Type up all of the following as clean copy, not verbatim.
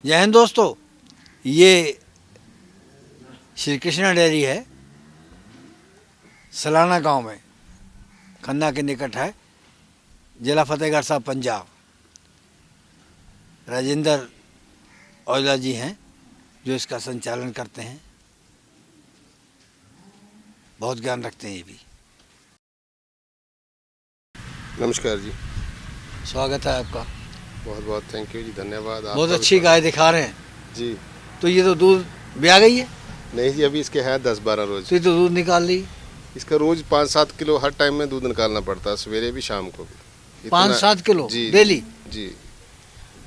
जय हिंद दोस्तों, ये श्री कृष्णा डेयरी है। सलाना गांव में खन्ना के निकट है। जिला फतेहगढ़ साहब, पंजाब। राजेंद्र औजला जी हैं जो इसका संचालन करते हैं। बहुत ज्ञान रखते हैं ये भी। नमस्कार जी, स्वागत है आपका। बहुत बहुत थैंक यू जी, धन्यवाद। बहुत अच्छी गाय दिखा रहे हैं जी। तो ये तो दूध ब्याह गई है? नहीं जी, अभी इसके हैं 10-12 रोज। तो ये तो दूध निकाल ली। इसका रोज 5-7 किलो हर टाइम में दूध निकालना पड़ता है, सवेरे भी शाम को भी। 5-7 किलो जी डेली? जी।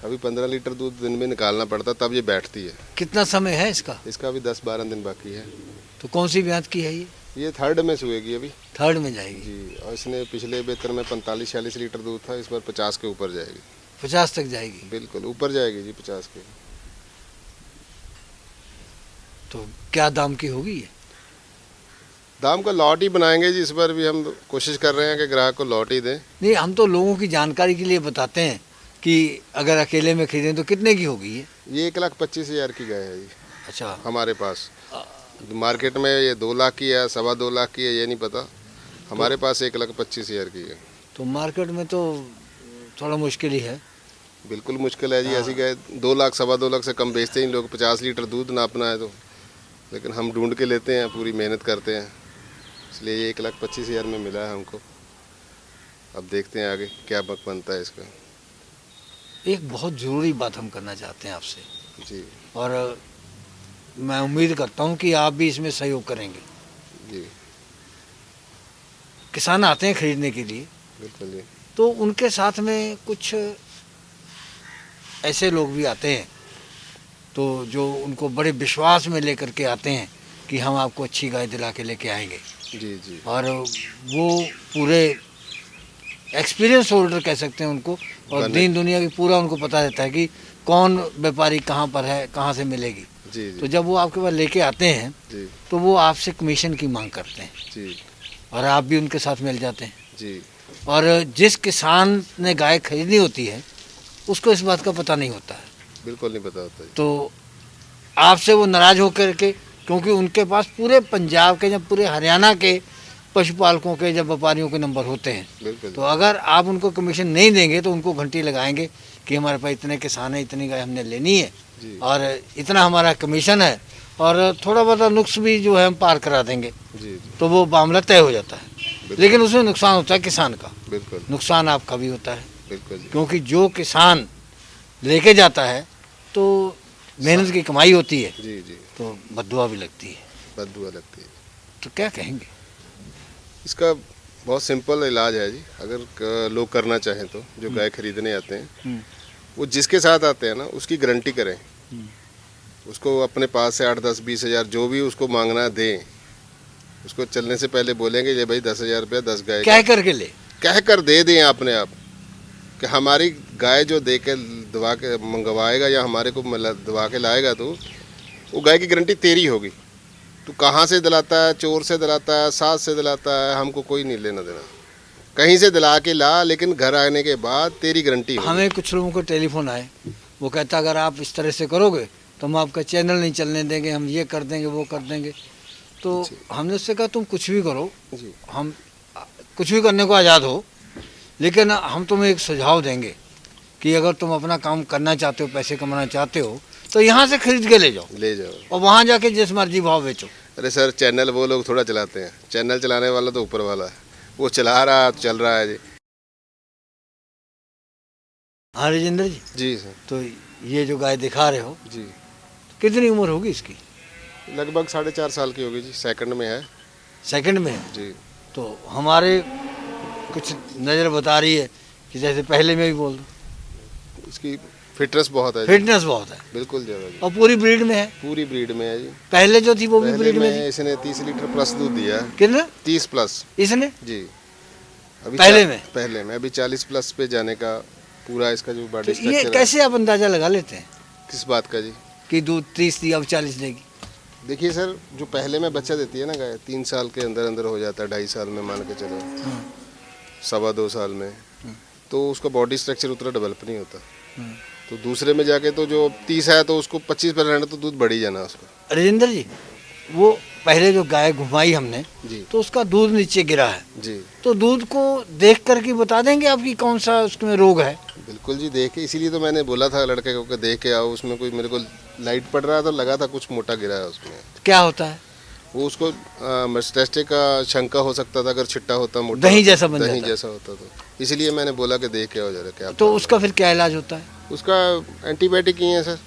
अभी 15 लीटर दूध दिन में निकालना पड़ता, तब ये बैठती है। कितना समय है इसका? इसका अभी 10-12 दिन बाकी है। तो कौन सी ब्यात की है ये थर्ड में सुएगी अभी। थर्ड में जाएगी जी। और इसने पिछले बेहतर में 45-46 लीटर दूध था, इस बार 50 के ऊपर जाएगी। 50 तक जाएगी? बिल्कुल ऊपर जाएगी जी, 50 के। तो क्या दाम की होगी ये? दाम का लॉट ही बनाएंगे जी, इस बार भी हम कोशिश कर रहे हैं कि ग्राहक को लॉट ही दें। नहीं, हम तो लोगों की जानकारी के लिए बताते हैं कि अगर अकेले में खरीदें तो कितने की होगी ये 1,25,000 की गाय है जी। अच्छा। हमारे पास मार्केट में ये 2 लाख की है, 2.25 लाख की है, ये नहीं पता। हमारे पास 1,25,000 की है। तो मार्केट में तो थोड़ा मुश्किल ही है। बिल्कुल मुश्किल है जी। ऐसी गाय 2 लाख 2.25 लाख से कम बेचते ही लोग। 50 लीटर दूध नापना है तो, लेकिन हम ढूंढ के लेते हैं, पूरी मेहनत करते हैं, इसलिए ये 1,25,000 में मिला है हमको। अब देखते हैं आगे क्या बक बनता है इसका। एक बहुत ज़रूरी बात हम करना चाहते हैं आपसे, जी और मैं उम्मीद करता हूँ कि आप भी इसमें सहयोग करेंगे। जी। किसान आते हैं खरीदने के लिए, बिल्कुल जी। तो उनके साथ में कुछ ऐसे लोग भी आते हैं तो जो उनको बड़े विश्वास में लेकर के आते हैं कि हम आपको अच्छी गाय दिला के लेके आएंगे। जी जी। और वो पूरे एक्सपीरियंस होल्डर कह सकते हैं उनको, और दीन दुनिया की पूरा उनको पता रहता है कि कौन व्यापारी कहाँ पर है, कहाँ से मिलेगी। जी जी। तो जब वो आपके पास लेके आते हैं जी तो वो आपसे कमीशन की मांग करते हैं जी। और आप भी उनके साथ मिल जाते हैं। जी। और जिस किसान ने गाय खरीदनी होती है उसको इस बात का पता नहीं होता है, बिल्कुल नहीं पता होता जी। तो आपसे वो नाराज़ होकर के, क्योंकि उनके पास पूरे पंजाब के या पूरे हरियाणा के पशुपालकों के जब व्यापारियों के नंबर होते हैं, बिल्कुल तो अगर आप उनको कमीशन नहीं देंगे तो उनको घंटी लगाएंगे कि हमारे पास इतने किसान हैं, इतनी गाय हमने लेनी है जी और इतना हमारा कमीशन है, और थोड़ा बहुत नुक्स भी जो है हम पार करा देंगे। जी जी। तो वो मामला तय हो जाता है। लेकिन उसमें नुकसान होता है किसान का, बिल्कुल नुकसान आपका भी होता है, बिल्कुल जी। क्योंकि जो किसान लेके जाता है तो मेहनत की कमाई होती है, जी जी। तो बद्दुआ भी लगती है। बददुआ लगती है। तो क्या कहेंगे? इसका बहुत सिंपल इलाज है जी, अगर लोग करना चाहें तो। जो गाय खरीदने आते हैं वो जिसके साथ आते हैं ना, उसकी गारंटी करें। उसको अपने पास से 8-10-20 हज़ार जो भी उसको मांगना है दें। उसको चलने से पहले बोलेंगे ये भाई 10,000 रुपया 10 गाय क्या करके ले? कह कर दे दें अपने आप कि हमारी गाय जो दे के दवा के मंगवाएगा या हमारे को दवा के लाएगा, तो वो गाय की गारंटी तेरी होगी। तो कहाँ से दिलाता है, चोर से दिलाता है, सास से दिलाता है, हमको कोई नहीं लेना देना। कहीं से दिला के ला, लेकिन घर आने के बाद तेरी गारंटी होगी। हमें कुछ लोगों को टेलीफोन आए, वो कहता अगर आप इस तरह से करोगे तो हम आपका चैनल नहीं चलने देंगे, हम ये कर देंगे, वो कर देंगे। तो हमने उससे कहा तुम कुछ भी करो, जी हम कुछ भी करने को आज़ाद हो, लेकिन हम तुम्हें एक सुझाव देंगे कि अगर तुम अपना काम करना चाहते हो, पैसे कमाना चाहते हो, तो यहाँ से खरीद के ले जाओ और वहाँ जाके जिस मर्जी भाव बेचो। अरे सर, चैनल वो लोग थोड़ा चलाते हैं। चैनल चलाने वाला तो ऊपर वाला है, वो चला रहा है, चल रहा है जी। हाँ राजेंद्र जी। जी सर। तो ये जो गाय दिखा रहे हो, जी कितनी उम्र होगी इसकी? लगभग 4.5 साल की होगी जी, सेकंड में है। सेकंड में है? जी। तो हमारे कुछ नज़र बता रही है कि जैसे पहले में भी बोल दो, इसकी फिटनेस बहुत है जी। फिटनेस बहुत है बिल्कुल ज़्यादा जी। और पूरी ब्रीड में है। पूरी ब्रीड में है जी। पहले जो थी वो भी पहले ब्रीड में में थी। इसने 30 लीटर प्लस दूध दिया है। कितना? 30 प्लस इसने जी। अभी पहले में अभी 40 प्लस पे जाने का पूरा इसका जो तो बॉडी ये स्ट्रक्चर है। कैसे आप अंदाजा लगा लेते हैं किस बात का जी? कि कि दूध 30 दी अब 40 देगी? देखिए सर, जो पहले में बच्चा देती है ना गाय, 3 साल के अंदर अंदर हो जाता है, 2.5 साल में मान के चलो, 2.25 साल में, तो उसका बॉडी स्ट्रक्चर उतना डेवलप नहीं होता। तो दूसरे में जाके तो जो 30 है तो उसको 25% तो दूध बढ़ ही जाना उसका। राजेंद्र जी, वो पहले जो गाय घुमाई हमने जी तो उसका दूध नीचे गिरा है, जी तो दूध को देख करके बता देंगे आपकी कौन सा उसमें रोग है? बिल्कुल जी, देख के इसीलिए तो मैंने बोला था लड़के को कि देख के आओ, उसमें कोई मेरे को लाइट पड़ रहा था, लगा था कुछ मोटा गिरा है उसमें। क्या होता है? वो उसको मस्टैस्टिक का शंका हो सकता था, अगर छिट्टा होता मोटा दही होता, जैसा बन दही जाता। जैसा होता तो इसलिए मैंने बोला कि देख के आओ जरा क्या। तो उसका फिर क्या इलाज होता है? उसका एंटीबायोटिक ही है सर।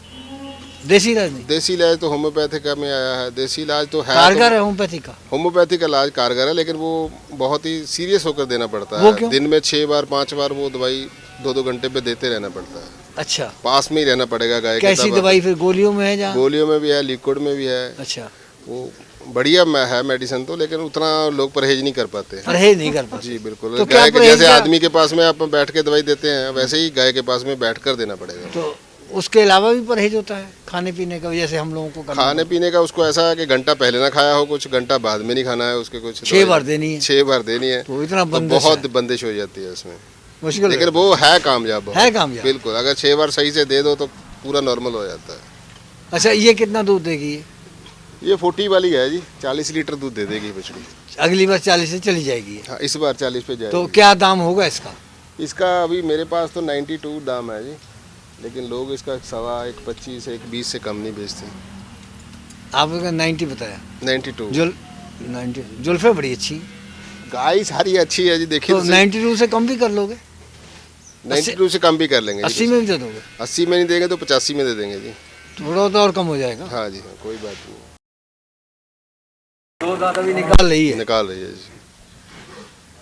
देसी इलाज नहीं? देसी इलाज तो होम्योपैथिक में आया है, देसी इलाज तो है, कारगर है होम्योपैथी का? होम्योपैथिक इलाज कारगर है, लेकिन वो बहुत ही सीरियस होकर देना पड़ता वो है। क्यों? दिन में 6 बार 5 बार वो दवाई 2-2 घंटे पे देते रहना पड़ता है। अच्छा, पास में ही रहना पड़ेगा गाय के। कैसी दवाई फिर? गोलियों में है जहाँ? गोलियों में भी है, लिक्विड में भी है। अच्छा, वो बढ़िया है मेडिसिन तो, लेकिन उतना लोग परहेज नहीं कर पाते हैं। परहेज नहीं कर पाते? जी बिल्कुल। तो क्या गाय के परहेज जैसे का- आदमी के पास में आप बैठ के दवाई देते हैं, वैसे ही गाय के पास में बैठ कर देना पड़ेगा। तो उसके अलावा भी परहेज होता है खाने पीने का, जैसे हम लोगों को करना खाने पीने का उसको ऐसा है कि घंटा पहले ना खाया हो, कुछ घंटा बाद में नहीं खाना है उसके, कुछ 6 बार देनी है? 6 बार देनी है। तो इतना तो बंदिश बहुत है, बंदिश हो जाती है उसमें, मुश्किल लेकिन वो है कामयाब बहुत। है कामयाब? बिल्कुल, अगर 6 बार सही से दे दो तो पूरा नॉर्मल हो जाता है। अच्छा, ये कितना दूध देगी ये? ये 40 वाली है जी, 40 लीटर दूध दे देगी बछड़ी। अगली बार 40 से चली जाएगी ये? हाँ, इस बार 40 पे जाएगी। तो क्या दाम होगा इसका? इसका अभी मेरे पास तो 92 दाम है जी, लेकिन लोग इसका 1.25, 1.25, 1.20 से कम नहीं बेचते। आपने 90 बताया? 92। 90 जुल्फे बड़ी अच्छी। गाय सारी अच्छी है जी, देखिए तो 92 से कम भी कर लोगे? 92 से कम भी कर लेंगे जी। 80 में भी दे दोगे? 80 में नहीं देंगे तो 85 में दे देंगे जी। थोड़ा तो और कम हो जाएगा। हाँ जी हाँ, कोई बात नहीं। दो दांत अभी निकाल रही है? निकाल रही है जी,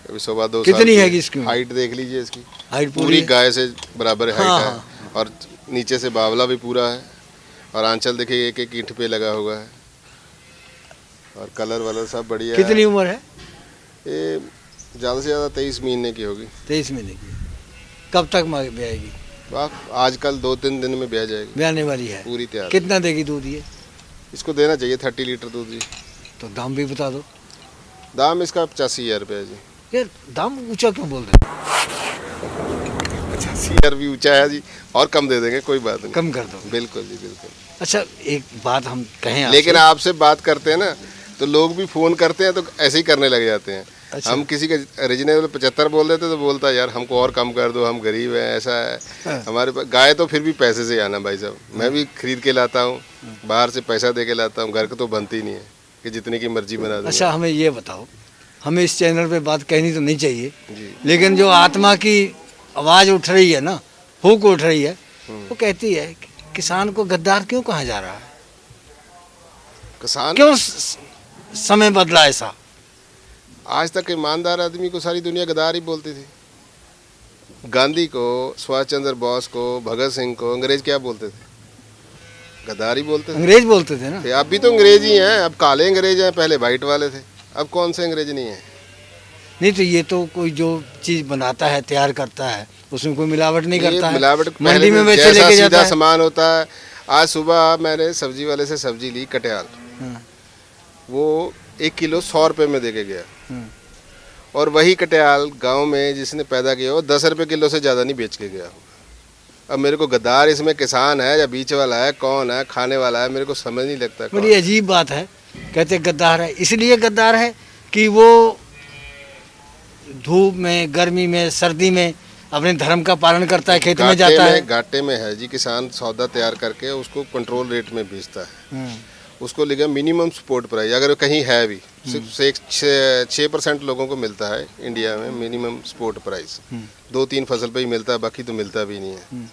अभी 2.25 कितनी है इसकी? हाइट देख लीजिए इसकी, हाइट पूरी गाय से बराबर हाइट हाँ, है। और नीचे से बावला भी पूरा है, और आंचल देखिए एक एक ईंट पे लगा हुआ है, और कलर वलर सब बढ़िया है। कितनी उम्र है? ये ज़्यादा से ज़्यादा 23 महीने की होगी। 23 महीने की। कब तक ब्याएगी? आजकल 2-3 दिन में ब्याह जाएगी, ब्याने वाली है। पूरी तैयार। कितना देगी दूध ये? इसको देना चाहिए 30 लीटर दूध जी। तो दाम भी बता दो। दाम इसका 85,000 रुपये है जी। यार दाम ऊंचा क्यों बोल रहे हो? 85,000 भी ऊंचा है जी, और कम दे देंगे, कोई बात नहीं। कम कर दो। बिल्कुल जी बिल्कुल। अच्छा, एक बात हम कहें आपसे। लेकिन आपसे बात करते हैं ना तो लोग भी फ़ोन करते हैं तो ऐसे ही करने लग जाते हैं। अच्छा। हम किसी के रीजनेबल 75 बोल देते तो बोलता है यार हमको और कम कर दो, हम गरीब हैं, ऐसा है। हाँ। हमारे पास गाय तो फिर भी पैसे से आना भाई साहब, मैं भी खरीद के लाता हूँ, बाहर से पैसा दे के लाता हूँ, घर को तो बनती नहीं है कि जितने की मर्जी बना दो। अच्छा, हमें ये बताओ, हमें इस चैनल पे बात कहनी तो नहीं चाहिए, जी लेकिन जो आत्मा की आवाज़ उठ रही है ना, फूक उठ रही है, वो कहती है कि किसान को गद्दार क्यों कहा जा रहा है? किसान क्यों समय बदला ऐसा? आज तक ईमानदार आदमी को सारी दुनिया गद्दार ही बोलती थी। गांधी को, सुभाष चंद्र बोस को, भगत सिंह को अंग्रेज क्या बोलते थे? गद्दार ही बोलते थे। अंग्रेज बोलते थे ना। अब भी तो अंग्रेज ही हैं, अब काले अंग्रेज हैं, पहले वाइट वाले थे, अब कौन से अंग्रेज नहीं है? नहीं तो ये तो कोई जो चीज बनाता है, तैयार करता है, उसमें कोई मिलावट नहीं करता है। मिलावट मंडी में वैसे जैसा लेके जाता सीधा है। सामान होता है। आज सुबह मैंने सब्जी वाले से सब्जी ली, कटहल, हाँ, वो 1 किलो 100 रुपये में दे के गया, हाँ। और वही कटहल गांव में जिसने पैदा किया वो 10 रुपये किलो से ज़्यादा नहीं बेच के गया। अब मेरे को गद्दार इसमें किसान है या बीच वाला है, कौन है, खाने वाला है, मेरे को समझ नहीं लगता। बड़ी अजीब बात है, कहते गद्दार है, इसलिए गद्दार है कि वो धूप में, गर्मी में, सर्दी में अपने धर्म का पालन करता है, खेत में जाता है। घाटे में है जी, किसान सौदा तैयार करके उसको कंट्रोल रेट में बेचता है। हाँ, उसको लिखा मिनिमम सपोर्ट प्राइस, अगर कहीं है भी सिर्फ 6% लोगों को मिलता है इंडिया में मिनिमम सपोर्ट प्राइस। 2-3 फसल पे ही मिलता है, बाकी तो मिलता भी नहीं है।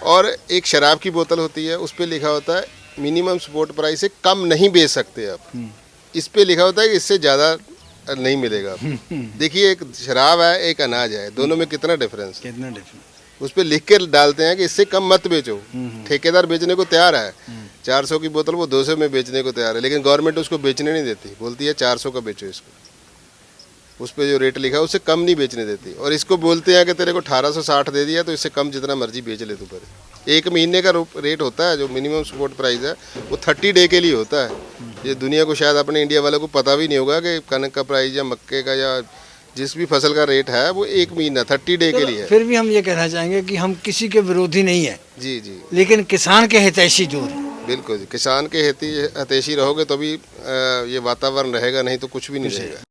और एक शराब की बोतल होती है, उस पर लिखा होता है मिनिमम सपोर्ट प्राइस से कम नहीं बेच सकते आप। इस पे लिखा होता है कि इससे ज़्यादा नहीं मिलेगा। देखिए, एक शराब है, एक अनाज है, दोनों में कितना डिफरेंस है। कितना डिफरेंस। उस पर लिख के डालते हैं कि इससे कम मत बेचो। ठेकेदार बेचने को तैयार है, 400 की बोतल वो 200 में बेचने को तैयार है, लेकिन गवर्नमेंट उसको बेचने नहीं देती, बोलती है 400 का बेचो इसको। उस पर जो रेट लिखा है उससे कम नहीं बेचने देती, और इसको बोलते हैं कि तेरे को 1860 दे दिया तो इससे कम जितना मर्जी बेच ले तू पर। 1 महीने का रेट होता है जो मिनिमम सपोर्ट प्राइस है, वो 30 डे के लिए होता है। ये दुनिया को शायद अपने इंडिया वालों को पता भी नहीं होगा कि कनक का प्राइस या मक्के का या जिस भी फसल का रेट है वो 1 महीना 30 डे के लिए है। फिर भी हम ये कहना चाहेंगे कि हम किसी के विरोधी नहीं है, जी जी लेकिन किसान के हितैषी जरूर है। बिल्कुल जी, किसान के हितैषी रहोगे तो भी ये वातावरण रहेगा, नहीं तो कुछ भी नहीं रहेगा।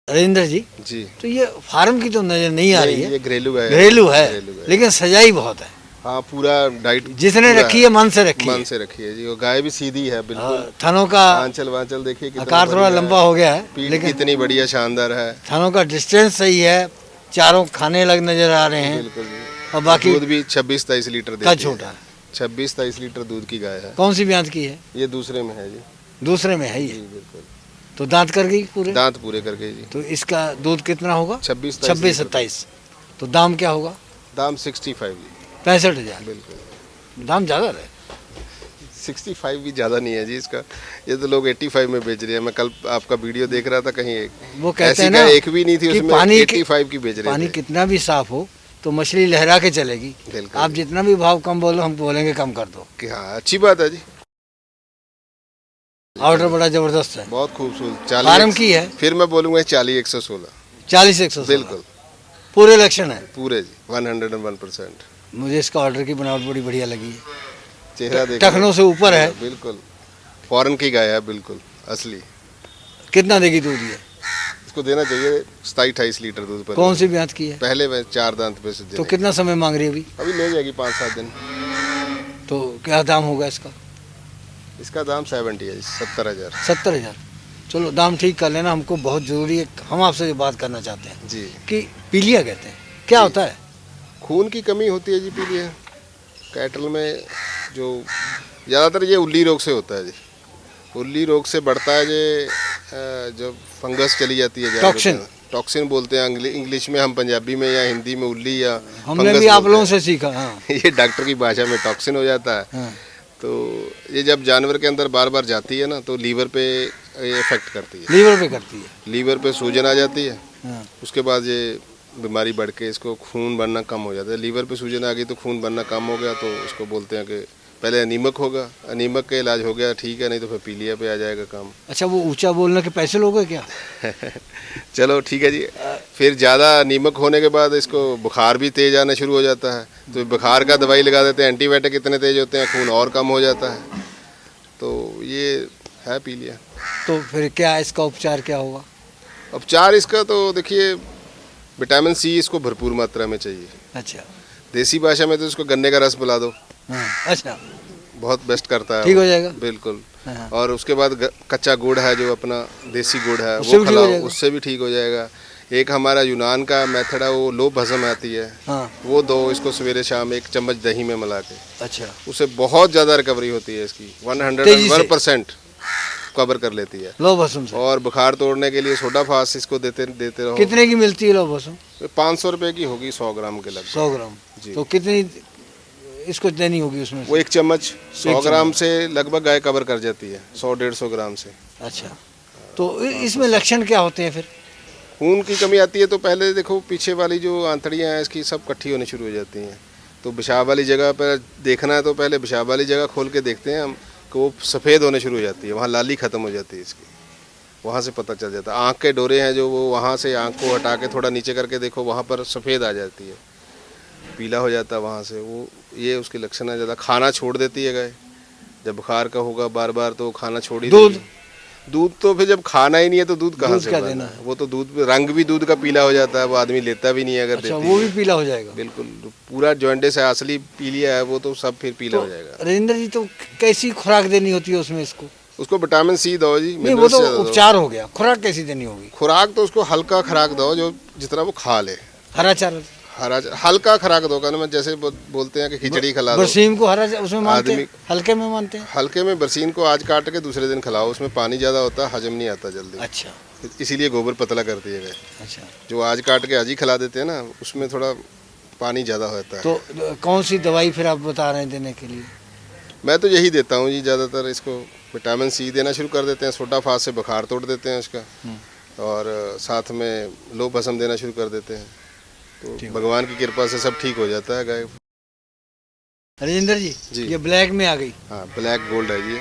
राजेंद्र जी, जी तो ये फार्म की तो नजर नहीं आ रही है, ये घरेलू है, घरेलू है, लेकिन सजाई बहुत है। हाँ पूरा डाइट जिसने रखी है मन से रखी है। मन से रखी है जी। वो गाय भी सीधी है बिल्कुल, थनों का आंचल वांचल देखिए कितना आकार थोड़ा लंबा हो गया है, पीठ लेकिन कितनी बढ़िया शानदार है। थनों का डिस्टेंस सही है, चारों खाने लग नजर आ रहे हैं, बिल्कुल जी। और बाकी दूध भी 26-23 लीटर देती का है। छोटा है। 26-23 लीटर दूध की गाय है। कौन सी ब्याज की है? ये दूसरे में है जी। दूसरे में है जी ये, बिल्कुल, तो दांत कर गई पूरे? दांत पूरे करके जी। तो इसका दूध कितना होगा? 26-27 26-27। तो दाम क्या होगा? दाम 65 जी। 65,000। बिल्कुल, दाम ज़्यादा है। 65 भी ज़्यादा नहीं है जी इसका। ये तो लोग 85 में बेच रहे हैं। मैं कल आपका वीडियो देख रहा था, कहीं वो कहते ऐसी हैं ना गाय एक भी नहीं थी कि उसमें, पानी 85 की बेच रहे पानी थे। कितना भी साफ हो तो मछली लहरा के चलेगी। बिल्कुल आप जितना भी भाव कम बोलो, हम बोलेंगे कम कर दो। कि हाँ अच्छी बात है जी। ऑर्डर बड़ा जबरदस्त है। बहुत खूबसूरत। फार्म की है? फिर मैं बोलूँगा 40-116। 40-100 बिल्कुल पूरे इलेक्शन है। पूरे जी 101%। मुझे इसका ऑर्डर की बनावट बड़ी बढ़िया लगी है। चेहरा देखो, टखनों से ऊपर है। बिल्कुल फॉरेन की गाय है, बिल्कुल असली। कितना देगी दूध ये? इसको देना चाहिए 27-28 लीटर दूध पर। कौन सी ब्याज की है? पहले मैं 4 दांत पे से तो कितना समय मांग रही है अभी? अभी ले जाएगी 5-7 दिन। तो क्या दाम होगा इसका? इसका दाम 70 है, 70,000। 70,000। चलो दाम ठीक कर लेना, हमको बहुत ज़रूरी है। हम आपसे ये बात करना चाहते हैं जी कि पीलिया कहते हैं, क्या होता है? खून की कमी होती है जी पीलिया कैटल में। जो ज़्यादातर ये उल्ली रोग से होता है जी। उल्ली रोग से बढ़ता है ये जब फंगस चली जाती है। टॉक्सिन बोलते हैं इंग्लिश में, हम पंजाबी में या हिंदी में उल्ली या हमने भी आप लोगों से सीखा। हाँ। ये डॉक्टर की भाषा में टॉक्सिन हो जाता है। हाँ। तो ये जब जानवर के अंदर बार बार जाती है ना, तो लीवर पे ये इफेक्ट करती है। लीवर पे करती है। लीवर पे सूजन आ जाती है। हाँ। उसके बाद ये बीमारी बढ़ के इसको खून बनना कम हो जाता है। लीवर पे सूजन आ गई तो खून बनना कम हो गया, तो उसको बोलते हैं कि पहले अनीमक होगा, अनीमक का इलाज हो गया ठीक है, नहीं तो फिर पीलिया पे आ जाएगा काम। अच्छा, वो ऊंचा बोलने के पैसे लोगे क्या? चलो ठीक है जी। फिर ज़्यादा अनीमक होने के बाद इसको बुखार भी तेज आना शुरू हो जाता है, तो बुखार का दवाई लगा देते हैं। एंटीबायोटिक इतने तेज होते हैं, खून और कम हो जाता है। तो ये है पीलिया। तो फिर क्या इसका उपचार क्या होगा? उपचार इसका तो देखिए, विटामिन सी इसको भरपूर मात्रा में चाहिए। अच्छा। देसी भाषा में तो इसको गन्ने का रस पिला दो। हाँ। अच्छा, बहुत बेस्ट करता है, ठीक हो जाएगा। बिल्कुल। हाँ। और उसके बाद कच्चा गुड़ है, जो अपना देसी गुड़ है, उससे वो भी ठीक हो खिलाओ, जाएगा। उससे भी ठीक हो जाएगा। एक हमारा यूनान का मेथड है, वो लो भस्म आती है। हाँ। वो दो इसको सवेरे शाम 1 चम्मच दही में मिला के। अच्छा। उससे बहुत ज़्यादा रिकवरी होती है इसकी। 101% कवर कर लेती है। लो भस्म से? और बुखार तोड़ने के लिए सोडा फास इसको देते रहो। कितने की मिलती है लो भस्म? 500 रुपये की होगी 100 ग्राम के लगभग। 100 ग्राम। जी। तो कितनी इसको देनी होगी उसमें से? वो 1 चम्मच 100 1 ग्राम से लगभग गाय कवर कर जाती है, 100-150 ग्राम से। अच्छा, तो इसमें लक्षण क्या होते हैं फिर? खून की कमी आती है तो पहले देखो पीछे वाली जो आंतड़ियाँ हैं इसकी सब इकट्ठी होनी शुरू हो जाती हैं। तो पेशाब वाली जगह पर देखना है तो पहले पेशाब वाली जगह खोल के देखते हैं हम कि वो सफ़ेद होने शुरू हो जाती है, वहाँ लाली ख़त्म हो जाती है इसकी, वहाँ से पता चल जाता है। आँख के डोरे हैं जो, वो वहाँ से आँख को हटा के थोड़ा नीचे करके देखो, वहाँ पर सफ़ेद आ जाती है, पीला हो जाता है वहाँ से। वो ये उसके लक्षण है। ज़्यादा खाना छोड़ देती है गाय, जब बुखार का होगा बार बार तो खाना छोड़ ही देगी। दूध तो फिर जब खाना ही नहीं है तो दूध कहाँ से देना है? वो तो दूध रंग भी दूध का पीला हो जाता है, वो आदमी लेता भी नहीं है अगर अच्छा, देती वो है। भी पीला हो जाएगा? बिल्कुल, पूरा जॉइंटिस है, असली पीलिया है वो, तो सब फिर पीला हो जाएगा। राजेंद्र जी, तो कैसी खुराक देनी होती है उसमें इसको? उसको विटामिन सी दो जी। नहीं, वो तो उपचार हो गया, खुराक कैसी देनी होगी? खुराक तो उसको हल्का खुराक दो, जो जितना वो खा ले। हरा चारा? हल्का खुराक दो, कहना मैं जैसे बोलते हैं कि खिचड़ी खिला दो। बरसीम को हरा उसमें मानते हैं, हल्के में मानते हैं? हल्के में बरसीन को आज काट के दूसरे दिन खिलाओ, उसमें पानी ज़्यादा होता है, हजम नहीं आता जल्दी। अच्छा, इसीलिए गोबर पतला कर दिए गए। अच्छा। जो आज काट के आज ही खिला देते हैं ना, उसमें थोड़ा पानी ज़्यादा होता है। तो कौन सी दवाई फिर आप बता रहे हैं देने के लिए? मैं तो यही देता हूँ जी ज़्यादातर। इसको विटामिन सी देना शुरू कर देते हैं, सोडा फास से बुखार तोड़ देते हैं उसका, और साथ में लो भस्म देना शुरू कर देते हैं, तो भगवान की कृपा से सब ठीक हो जाता है गाय। राजेंद्र जी, ये ब्लैक में आ गई। हाँ, ब्लैक गोल्ड है जी।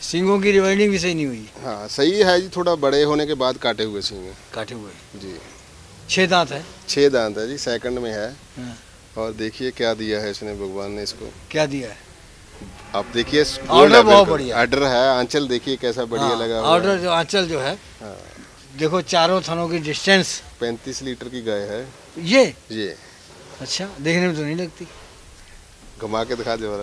सींगों की रिवाइंडिंग भी सही नहीं हुई, हाँ सही है जी, थोड़ा बड़े होने के बाद काटे हुए सींग हैं काटे हुए। जी। 6 दांत है। 6 दांत है जी, सेकंड में है। हाँ। और देखिए क्या दिया है इसने, भगवान ने इसको। क्या दिया है? आप देखिए ऑर्डर बहुत बढ़िया। ऑर्डर है, आंचल देखिए कैसा बढ़िया हाँ, लगा हुआ ऑर्डर है। जो आंचल जो है, हाँ, देखो चारों थनों की डिस्टेंस। 35 लीटर की गाय है ये ये। अच्छा, देखने में तो नहीं लगती। घुमा के दिखा दो।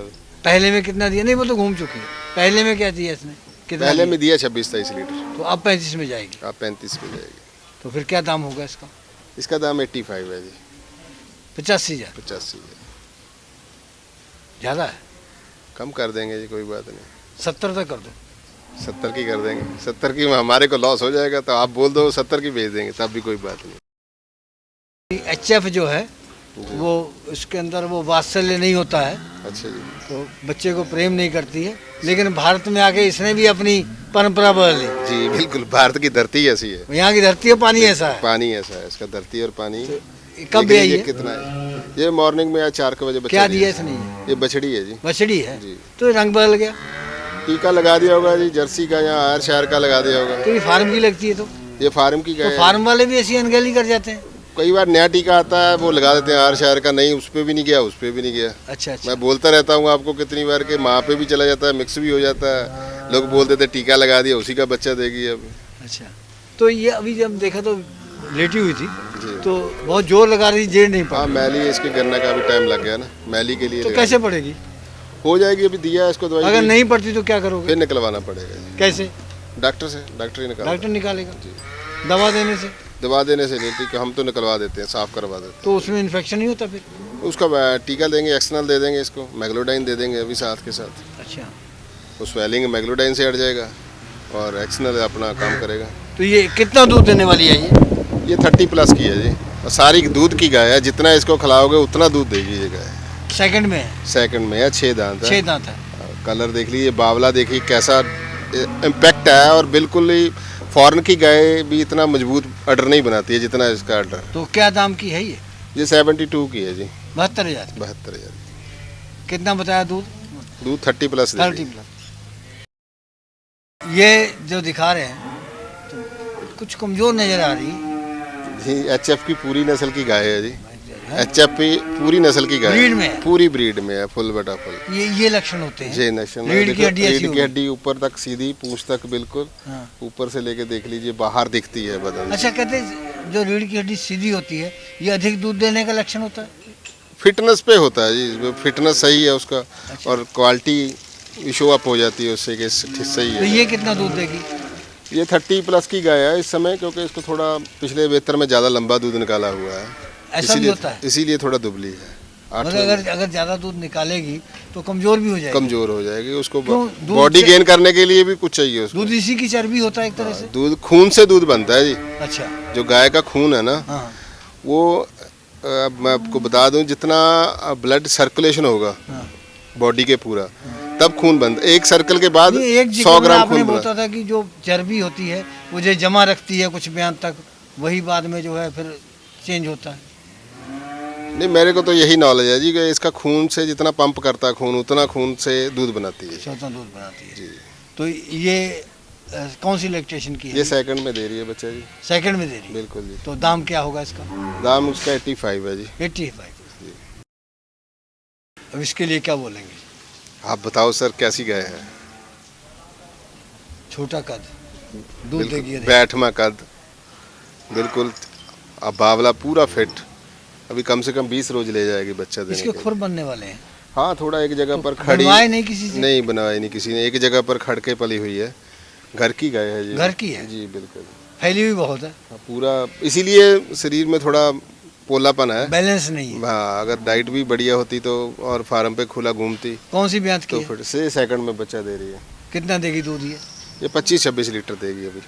पहले में कितना दिया? नहीं, वो तो घूम चुकी है। पहले में क्या दिया इसने? कितना पहले दिया? में दिया 26-23 लीटर, तो अब 35 में जाएगी। आप 35 पे जाएगी। तो फिर क्या दाम होगा इसका? इसका दाम 85 है जी। 85,000 85 है। ज़्यादा है। कम कर देंगे जी, कोई बात नहीं। 70 तक कर दो। 70 की कर देंगे। 70 की हमारे को लॉस हो जाएगा, तो आप बोल दो 70 की भेज देंगे, तब भी कोई बात नहीं। HF जो है वो उसके अंदर वो वात्सल्य नहीं होता है, अच्छा जी। तो बच्चे को प्रेम नहीं करती है। लेकिन भारत में आके इसने भी अपनी परंपरा बदल ली। जी बिल्कुल, भारत की धरती ऐसी है। यहाँ की धरती है, पानी ऐसा है। पानी ऐसा है इसका, धरती और पानी। कब देखिए आई ये है? कितना है, ये मॉर्निंग में आज 4 बजे बच्चा क्या दिया दिया इसने? ये बछड़ी है जी। बछड़ी है जी। तो रंग बदल गया। टीका लगा दिया होगा जी, जर्सी का या आयर शायर का लगा दिया होगा। तो ये फार्म की लगती है, तो ये फार्म की गाय तो है। फार्म वाले भी ऐसी अनगहली कर जाते हैं। कई बार नया टीका आता है वो लगा देते हैं, आयर शायर का नहीं, उस पे भी नहीं गया, उस पे भी नहीं गया। अच्छा अच्छा। मैं बोलता रहता हूँ आपको कितनी बार कि माँ पे भी चला जाता है, मिक्स भी हो जाता है। लोग बोल देते टीका लगा दिया, उसी का बच्चा देगी अब। अच्छा, तो ये अभी जब देखा तो लेटी हुई थी, जी। तो बहुत जोर लगा रही, जेड़ नहीं हाँ, पड़ी। मैली इसके गन्ना का भी टाइम लग गया ना, मैली के लिए तो लगा कैसे दी। पड़ेगी? हो जाएगी, अभी दिया है इसको दवाई। अगर नहीं पड़ती तो क्या करोगे? फिर निकलवाना पड़ेगा जी। कैसे? डॉक्टर से, डॉक्टर ही निकाल। डॉक्टर निकालेगा जी। दवा देने से? दवा देने से नहीं, टीका हम तो निकलवा देते हैं, साफ करवा देते तो उसमें इन्फेक्शन नहीं होता फिर? हैं। उसका टीका देंगे, एक्सनल दे देंगे इसको, मैग्लोडाइन दे देंगे अभी साथ के साथ। अच्छा, वो स्वेलिंग मैग्लोडाइन से हट जाएगा और एक्सनल अपना काम करेगा। तो ये कितना दूध देने वाली है ये 30+ की है जी, और सारी दूध की गाय है, जितना इसको खिलाओगे उतना दूध देगी ये गाय। सेकंड में है? सेकंड में है, 6 दांत है। 6 दांत है। कलर देख लीजिए, बावला देखिए कैसा इम्पैक्ट है, और बिल्कुल ही फॉरेन की गाय भी इतना मजबूत अडर नहीं बनाती है जितना इसका अडर। तो क्या दाम की है ये? ये 72 की है जी। 72,000। 72,000। कितना बताया दूध? दूध 30+ 30 प्लस। ये जो दिखा रहे हैं तो कुछ कमजोर नजर आ रही है। जी, HF की पूरी नस्ल की गाय है जी। HF पूरी नस्ल की गाय ब्रीड में है? पूरी ब्रीड में है, फुल बटा फुल। ये लक्षण होते हैं। जी नस्ल, रीढ़ की हड्डी ऐसी रीढ़ की होगी। हड्डी ऊपर तक सीधी, पूंछ तक बिल्कुल। हाँ। ऊपर से लेके देख लीजिए, बाहर दिखती है बदन। अच्छा, कहते हैं जो रीढ़ की हड्डी सीधी होती है ये अधिक दूध देने का लक्षण होता है? फिटनेस पे होता है जी, फिटनेस सही है उसका। अच्छा। और क्वालिटी शो अप हो जाती है उससे कि सही तो है। ये कितना दूध देगी? ये 30+ की गाय है इस समय, क्योंकि इसको थोड़ा पिछले बेहतर में ज़्यादा लंबा दूध निकाला हुआ है, ऐसा भी होता है? इसीलिए थोड़ा दुबली है। मतलब अगर ज्यादा दूध निकालेगी तो कमजोर भी हो जाएगी। कमजोर हो जाएगी, उसको क्यों? दूध बॉडी से- गेन करने के लिए भी कुछ चाहिए उसको। दूध इसी की चर्बी होता है एक तरह से? दूध खून से दूध बनता है जी। अच्छा। जो गाय का खून है ना, हाँ वो अब मैं आपको बता दूं, जितना ब्लड सर्कुलेशन होगा हाँ। बॉडी के पूरा, तब खून बनता है। एक सर्कल के बाद ये एक 100 जिक्र में ग्राम आपने खून बना। बोलता था कि जो चर्बी होती है वो जो जमा रखती है कुछ बयान तक, वही बाद में जो है फिर चेंज होता है। नहीं, मेरे को तो यही नॉलेज है जी कि इसका खून से जितना पंप करता है खून, उतना खून से दूध बनाती है। चौथा दूध बनाती है। जी। तो ये कौन सी लैक्टेशन की है? ये सेकंड में दे रही है बच्चा जी। सेकंड में दे रही है। बिल्कुल जी। तो दाम क्या होगा इसका? दाम उसका 85 है जी। 85। जी। अब इसके लिए क्या बोलेंगे? आप बताओ सर, कैसी गाय है? छोटा कद, दूध बिल्कुल देगी अधिक। बैठमा कद, बिल्कुल। अब बावला पूरा फिट, अभी कम से कम 20 रोज ले जाएगी बच्चा देने इसके के। खुर बनने वाले हैं? हाँ, थोड़ा एक जगह पर खड़ी। बनवाए नहीं किसी से? नहीं बनवाई नहीं किसी ने, एक जगह पर खड़ के पली हुई है। घर की गाय है जी। घर की है? जी बिल्कुल। फैली हुई बहुत है, हाँ, पूरा, इसीलिए शरीर में थोड़ा पोलापन है। बैलेंस नहीं है। हाँ, अगर डाइट भी बढ़िया होती तो, और फार्म पे खुला घूमती कौन सी ब्यात की तो है? फिर से सेकंड में बच्चा दे रही है। कितना देगी दूध ये? ये 25-26 लीटर देगी अभी,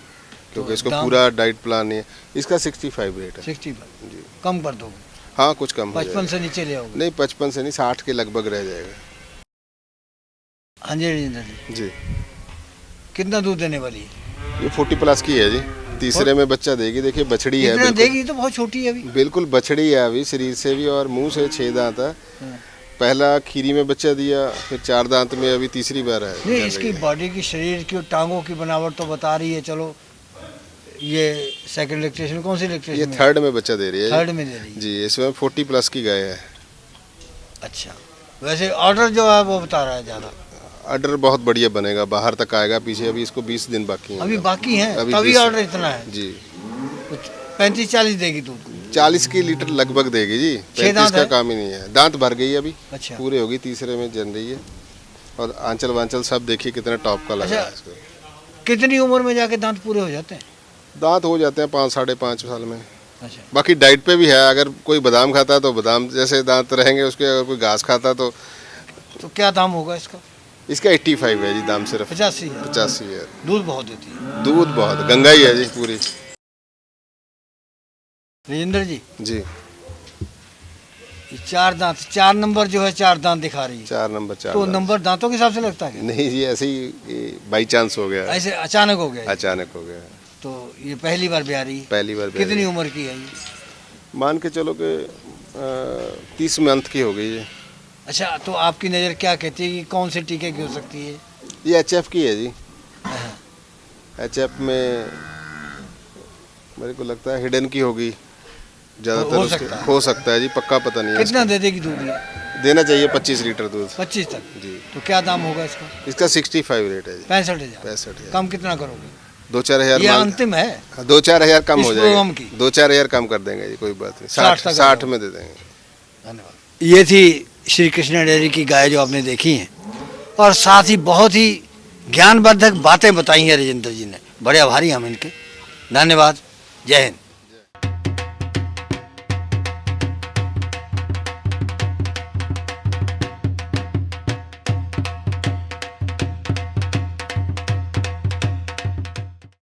क्योंकि इसको दाम? पूरा डाइट प्लान नहीं है। इसका 65 रेट है 65 जी। कम कर दोगे? हाँ, कुछ कम हो 55 जाएगा। से नीचे ले आओगे? नहीं, 55 से नहीं, 60 के लगभग रह जाएगा। हाँ जी राजेंद्र जी, जी। कितना दूध देने वाली है? ये 40+ की है जी, तीसरे में बच्चा देगी। देखिए बछड़ी है, इतना बिल्कुल देगी तो बहुत छोटी है अभी। बिल्कुल बछड़ी है अभी, शरीर से भी और मुंह से 6 दांत है। हाँ। पहला खीरी में बच्चा दिया, फिर 4 दांत में अभी तीसरी बार है। नहीं, इसकी बॉडी की, शरीर की, टांगों की बनावट तो बता रही है। चलो, ये सेकंड लैक्टेशन, कौन सी ये लैक्टेशन? थर्ड में बच्चा दे रही है। थर्ड में दे रही है। जी, इसमें 40 प्लस की गाय है। अच्छा, वैसे ऑर्डर जो है वो बता रहा है ज़्यादा। ऑर्डर बहुत बढ़िया बनेगा, बाहर तक आएगा। पीछे अभी इसको 20 दिन बाकी हैं। अभी बाकी है, अभी तभी 20 ऑर्डर इतना है। जी, कुछ 35-40 देगी दूध। 40 की लीटर लगभग देगी जी। 35 दांत का है? काम ही नहीं है। दांत भर गई अभी, अच्छा। पूरे होगी, तीसरे में जन रही है। और आंचल वांचल सब देखिए कितना टॉप का लगा अच्छा। है इसको। कितनी उम्र में जाके दांत पूरे हो जाते हैं? दांत हो जाते हैं 5 साढ़े 5 साल में। अच्छा। बाकी डाइट पे भी है, अगर कोई बादाम खाता है तो बादाम जैसे दांत रहेंगे उसके, अगर कोई घास खाता तो क्या दाम होगा इसका? इसका 85 है जी दाम, सिर्फ 85 है। 85 है। दूध बहुत देती है। दूध बहुत, गंगा ही है जी पूरी। राजेंद्र जी, जी, ये 4 दांत, 4 नंबर जो है 4 दांत दिखा रही है। 4 नंबर 4 तो नंबर दांतों के हिसाब से लगता है? नहीं जी, ऐसे ही बाई चांस हो गया, ऐसे अचानक हो गया? अचानक हो गया। तो ये पहली बार ब्याह रही है? पहली बार। कितनी उम्र की है ये? मान के चलो कि 30 मंथ की हो गई है। अच्छा, तो आपकी नज़र क्या कहती है कि कौन से टीके की हो सकती है? ये HF की है जी। हाँ। HF में मेरे को लगता है हिडन की होगी ज़्यादातर। हो उसके सकता है। हो सकता है जी, पक्का पता नहीं है। कितना दे देगी दूध ये? देना चाहिए 25 लीटर दूध। 25 तक? जी। तो क्या दाम होगा इसका? इसका 65 रेट है जी। 65,000। 65,000। कम कितना करोगे? 2-4 हज़ार ये अंतिम है? 2-4 हज़ार कम इस हो प्रोग्राम जाएगा। की? 2-4 हज़ार कम कर देंगे जी, कोई बात नहीं। 60 तक 60 में दे देंगे। धन्यवाद। ये थी श्री कृष्णा डेयरी की गाय जो आपने देखी हैं, और साथ ही बहुत ही ज्ञानवर्धक बातें बताई हैं राजेंद्र जी ने। बड़े आभारी हम इनके। धन्यवाद। जय हिंद।